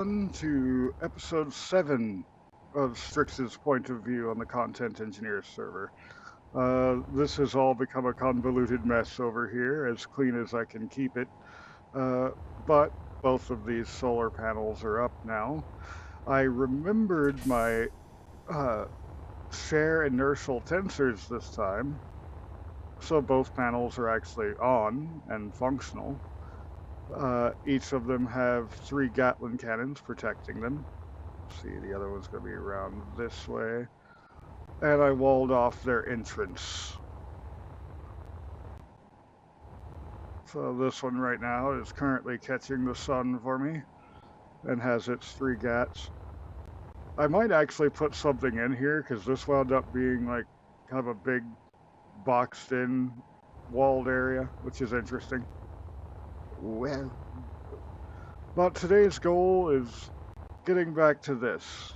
To episode 7 of Strix's point of view on the Content Engineer server. This has all become a convoluted mess over here, as clean as I can keep it. But both of these solar panels are up now. I remembered my share inertial tensors this time, so both panels are actually on and functional. Each of them have 3 Gatling cannons protecting them. See, the other one's going to be around this way. And I walled off their entrance. So this one right now is currently catching the sun for me and has its 3 gats. I might actually put something in here because this wound up being like kind of a big boxed in walled area, which is interesting. Well, but today's goal is getting back to this,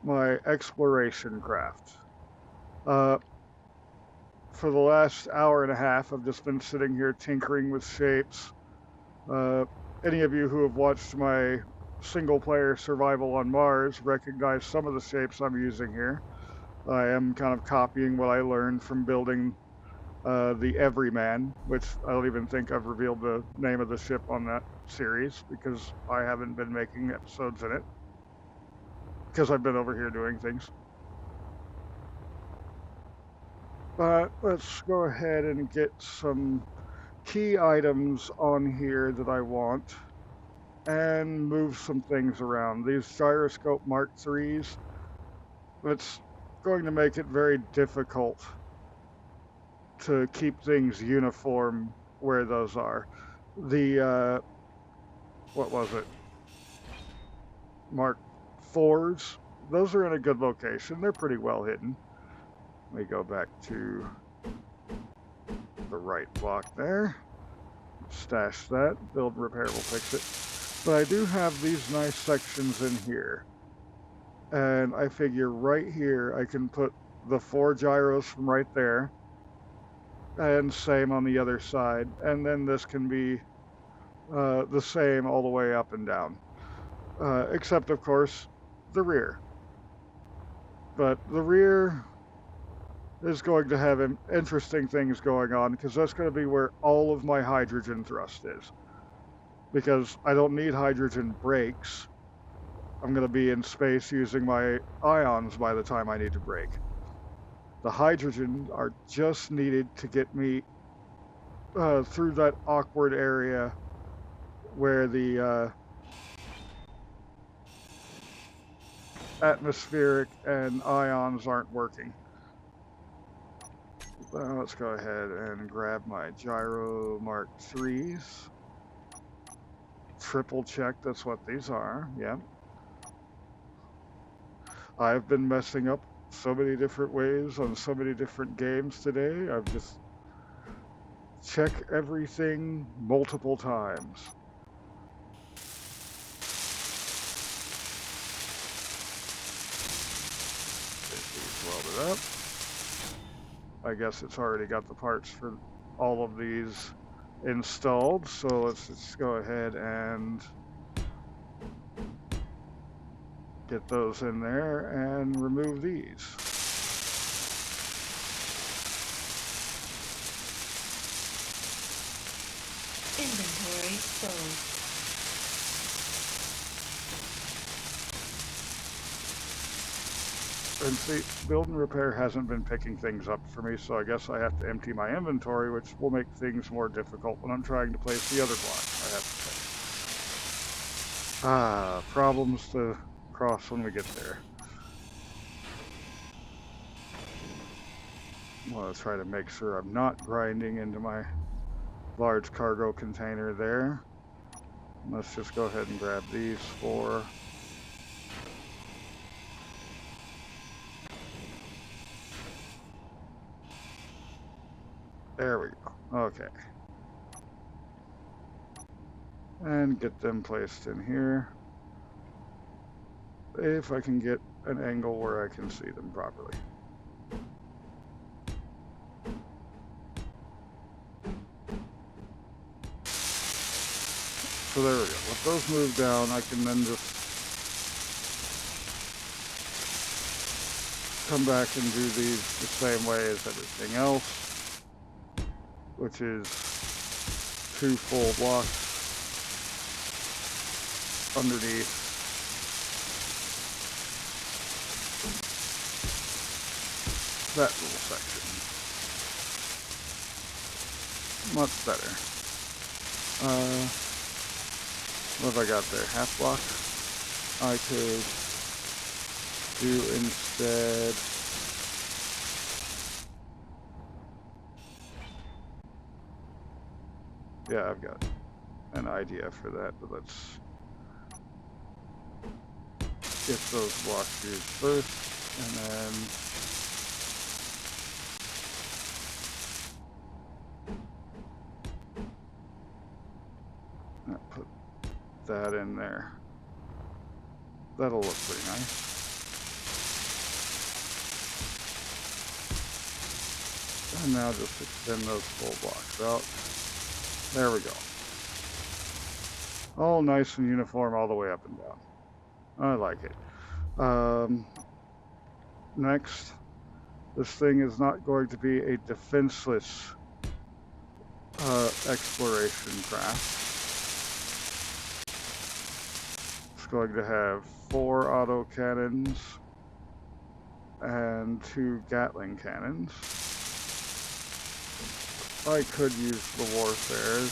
my exploration craft. For the last hour and a half, I've just been sitting here tinkering with shapes. Any of you who have watched my single-player survival on Mars recognize some of the shapes I'm using here. I am kind of copying what I learned from building the Everyman, which I don't even think I've revealed the name of the ship on that series because I haven't been making episodes in it because I've been over here doing things. But let's go ahead and get some key items on here that I want and move some things around. These gyroscope Mark IIIs, it's going to make it very difficult to keep things uniform where those are. The, what was it? Mark IVs, those are in a good location. They're pretty well hidden. Let me go back to the right block there. Stash that. Build repair will fix it. But I do have these nice sections in here. And I figure right here I can put the 4 gyros from right there. And same on the other side. And then this can be the same all the way up and down. Except, of course, the rear. But the rear is going to have interesting things going on because that's going to be where all of my hydrogen thrust is. Because I don't need hydrogen brakes. I'm going to be in space using my ions by the time I need to brake. The hydrogen are just needed to get me through that awkward area where the atmospheric and ions aren't working. Let's go ahead and grab my gyro Mark IIIs. Triple check that's what these are. Yeah. I've been messing up so many different ways on so many different games today. I've just checked everything multiple times. Get these welded up. I guess it's already got the parts for all of these installed, so let's just go ahead and get those in there and remove these. Inventory full. And see, build and repair hasn't been picking things up for me, so I guess I have to empty my inventory, which will make things more difficult when I'm trying to place the other block. I have to say. Problems to cross when we get there. I want to try to make sure I'm not grinding into my large cargo container there. Let's just go ahead and grab these 4. There we go. Okay. And get them placed in here. If I can get an angle where I can see them properly. So there we go. Let those move down. I can then just come back and do these the same way as everything else, which is 2 full blocks underneath that little section. Much better. What have I got there? Half block? I could do instead yeah, I've got an idea for that, but let's get those blocks used first, and then put that in there. That'll look pretty nice. And now just extend those full blocks out. There we go. All nice and uniform all the way up and down. I like it. Next, this thing is not going to be a defenseless exploration craft. It's going to have 4 autocannons and 2 Gatling cannons. I could use the warfares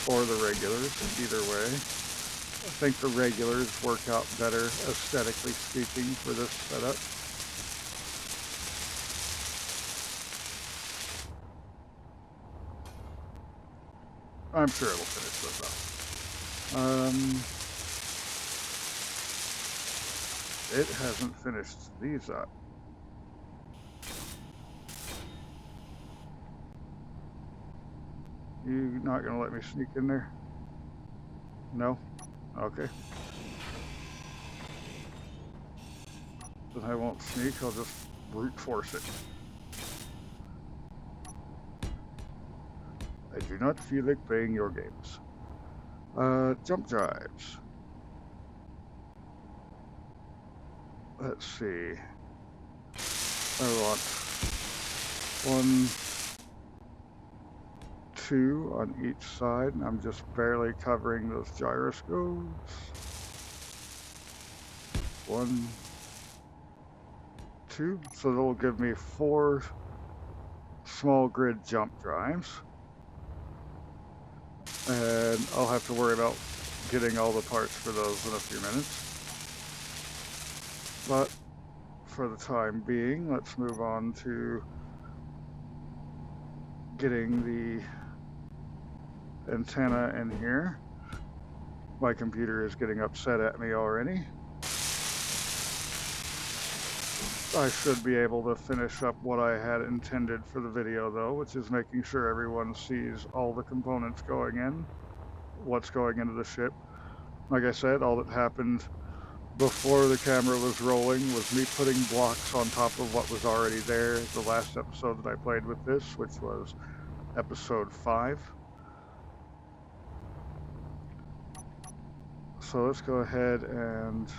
or the regulars, either way. I think the regulars work out better, aesthetically speaking, for this setup. I'm sure it'll finish this up. It hasn't finished these up. You not gonna let me sneak in there? No? Okay. Then I won't sneak, I'll just brute force it. I do not feel like playing your games. Jump drives. Let's see. I want 1, 2 on each side, and I'm just barely covering those gyroscopes. 1, 2. So that'll give me 4 small grid jump drives. And I'll have to worry about getting all the parts for those in a few minutes. But for the time being, let's move on to getting the antenna in here. My computer is getting upset at me already. I should be able to finish up what I had intended for the video though, which is making sure everyone sees all the components going in, what's going into the ship. Like I said, all that happened before the camera was rolling was me putting blocks on top of what was already there. The last episode that I played with this, which was episode 5. So let's go ahead and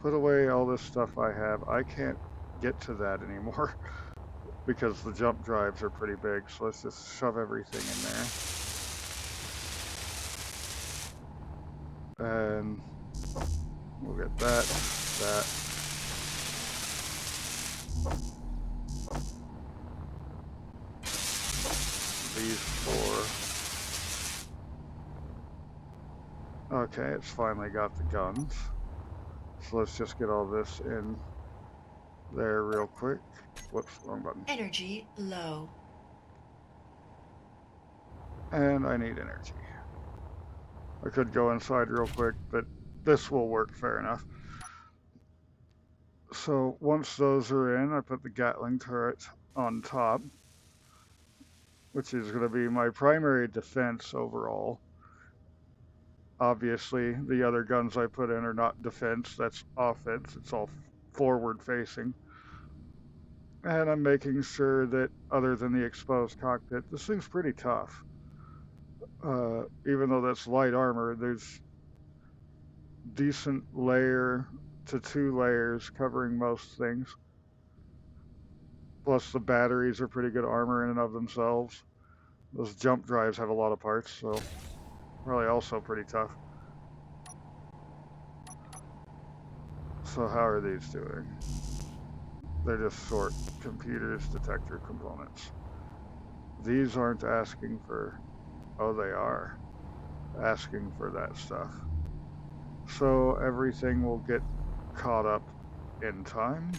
put away all this stuff I have. I can't get to that anymore because the jump drives are pretty big. So let's just shove everything in there. And we'll get that. These 4. Okay, it's finally got the guns. So let's just get all this in there real quick. Whoops, wrong button. Energy low. And I need energy. I could go inside real quick, but this will work fair enough. So once those are in, I put the Gatling turret on top, which is going to be my primary defense overall. Obviously, the other guns I put in are not defense, that's offense. It's all forward facing. And I'm making sure that other than the exposed cockpit, this thing's pretty tough. Even though that's light armor, there's decent layer to 2 layers covering most things. Plus the batteries are pretty good armor in and of themselves. Those jump drives have a lot of parts, so probably also pretty tough. So how are these doing? They're just short computers, detector components. These aren't asking for, oh, they are asking for that stuff. So everything will get caught up in time.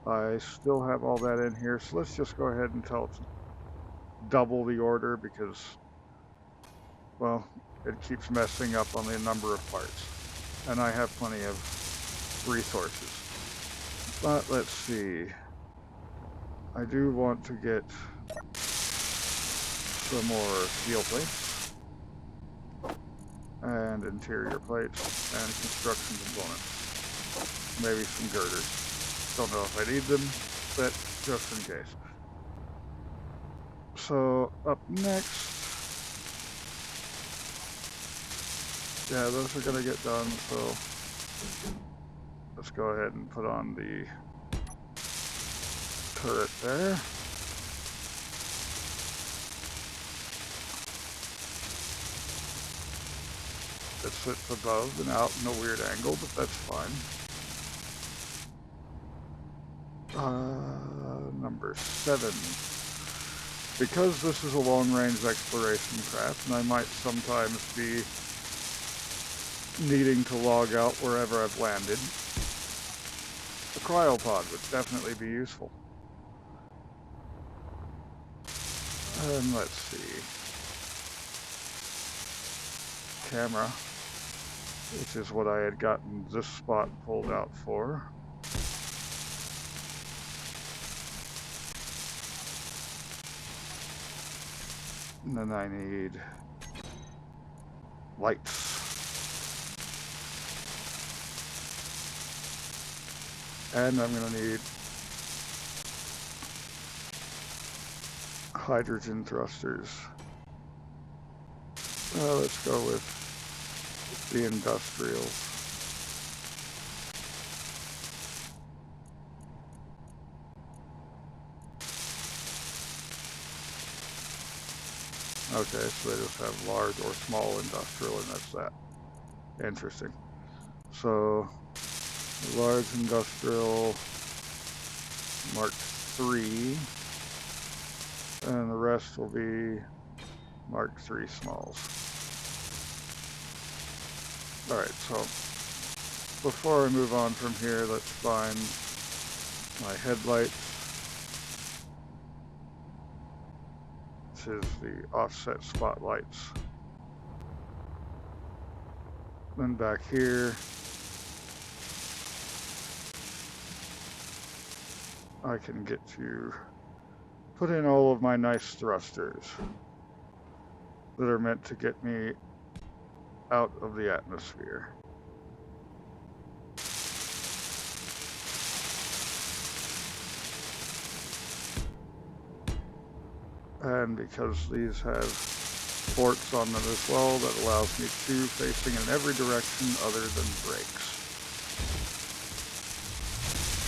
I still have all that in here, so let's just go ahead and tell it to double the order because, well, it keeps messing up on the number of parts. And I have plenty of resources. But let's see. I do want to get some more steel plates and interior plates and construction components. Maybe some girders. Don't know if I need them, but just in case. So up next, yeah, those are gonna get done, so let's go ahead and put on the turret there. It sits above and out in a weird angle, but that's fine. Number 7. Because this is a long-range exploration craft, and I might sometimes be needing to log out wherever I've landed, a cryopod would definitely be useful. And let's see. Camera, which is what I had gotten this spot pulled out for. And then I need lights. And I'm going to need hydrogen thrusters. Let's go with the industrials. Okay, so they just have large or small industrial, and that's that. Interesting. So, large industrial Mark III, and the rest will be Mark III smalls. Alright, so before I move on from here, let's find my headlights. This is the offset spotlights. Then back here, I can get to put in all of my nice thrusters that are meant to get me out of the atmosphere. And because these have ports on them as well, that allows me to facing in every direction other than brakes.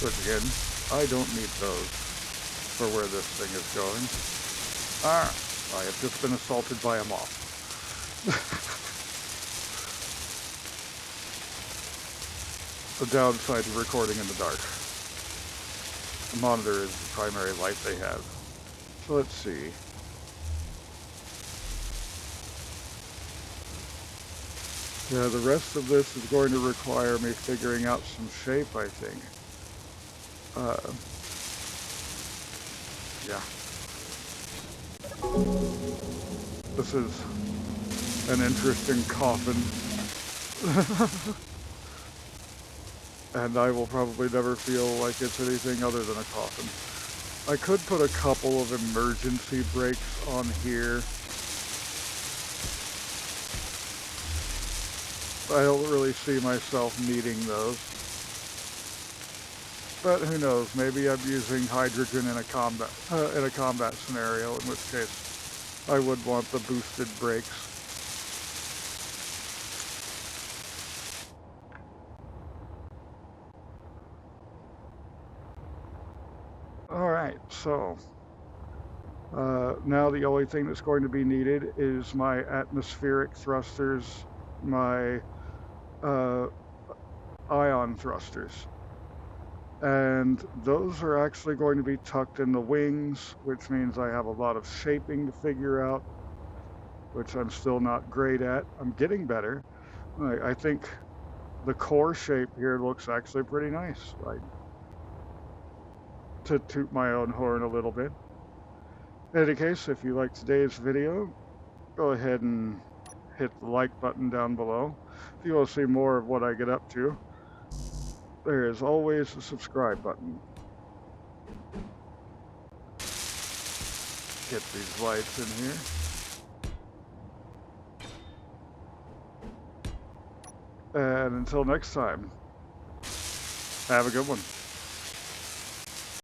Which again, I don't need those for where this thing is going. I have just been assaulted by a moth. The downside to recording in the dark. The monitor is the primary light they have. So let's see. Yeah, the rest of this is going to require me figuring out some shape, I think. Yeah. This is an interesting coffin. And I will probably never feel like it's anything other than a coffin. I could put a couple of emergency brakes on here. I don't really see myself needing those. But who knows, maybe I'm using hydrogen in a combat scenario, in which case I would want the boosted brakes. Alright, so now the only thing that's going to be needed is my atmospheric thrusters, my ion thrusters. And those are actually going to be tucked in the wings, which means I have a lot of shaping to figure out, which I'm still not great at. I'm getting better. I think the core shape here looks actually pretty nice. To toot my own horn a little bit. In any case, if you like today's video, go ahead and hit the like button down below. If you want to see more of what I get up to, there is always a subscribe button. Get these lights in here. And until next time, have a good one.